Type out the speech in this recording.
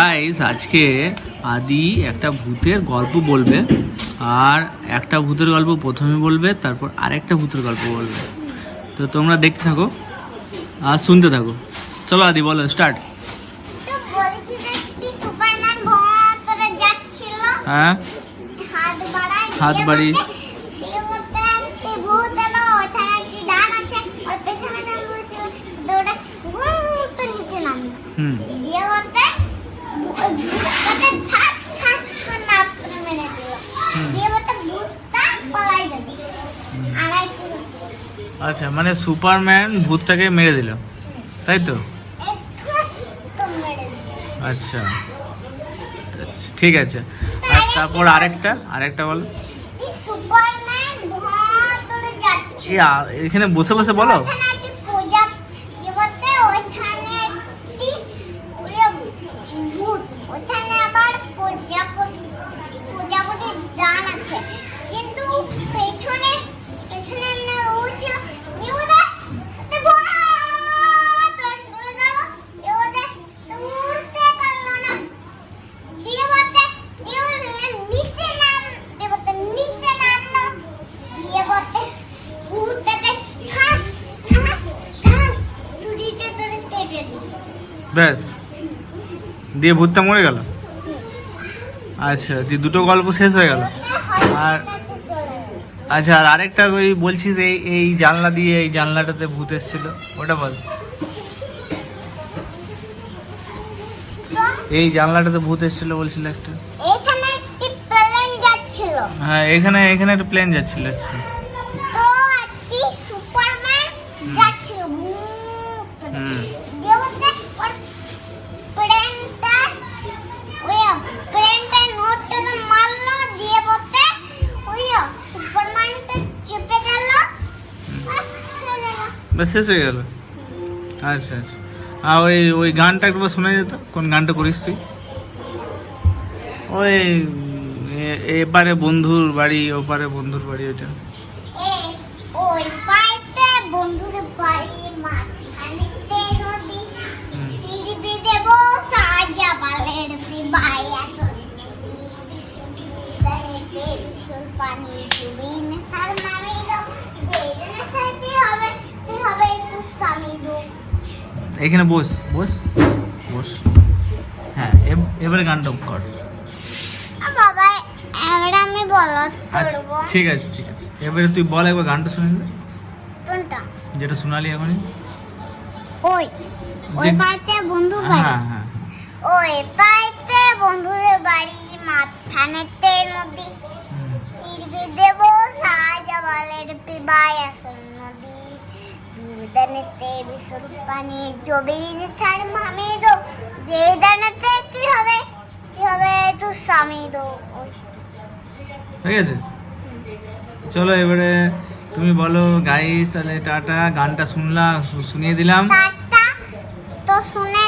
Guys আজকে আদি একটা ভূতের গল্প বলবে আর একটা ভূতের গল্প প্রথমে বলবে তারপর আরেকটা ভূতের গল্প বলবে। তো তোমরা দেখতে থাকো আর শুনতে থাকো। চলো আদি বলো, স্টার্ট। হ্যাঁ, হাত বাড়ি আচ্ছা, মানে সুপারম্যান ভূতটাকে মেরে দিল, তাই তো? আচ্ছা ঠিক আছে, আর তারপর আরেকটা বলো। এখানে বসে বসে বলো। ব্যাস, দিয়ে ভূতটা মরে গেল। আচ্ছা, দিয়ে দুটো গল্প শেষ হয়ে গেল। আর আচ্ছা, আর আরেকটা ওই বলছিস এই জানলা দিয়ে, এই জানলাটাতে ভূত এসেছিল, ওটা বল। এই জানলাটাতে ভূত এসেছিল বলছিল একটা। হ্যাঁ, এখানে একটা প্লেন যাচ্ছিল। শেষ হয়ে গেল। আচ্ছা আচ্ছা, আর ওই গানটা একবার শোনা যেত। কোন গানটা করিস তুই? ওই এপারে বন্ধুর বাড়ি ওপারে বন্ধুর বাড়ি, ওইটা। এখানে বস বস বস। হ্যাঁ, এবারে গানটা কর। ঠিক আছে ঠিক আছে, এবারে তুই বল, একবার গানটা শুনে নে। যেটা শোনালি এখনই। ওই পাইতে বন্ধুর বাড়ি। হ্যাঁ হ্যাঁ, ওই পাইতে বন্ধুর বাড়ি, মাথানেতে নদী, চিরবি দেব সাজা বালের পিবাই আসল নদী, দুদানেতে বিশুর পানি জবিন ছাড় মামি দো, যে দানেতে কি হবে তুই স্বামী দো। ঠিক আছে, চলো এবারে তুমি বলো গাইস। তাহলে টাটা, গানটা শুনিয়ে দিলাম। তো শুনে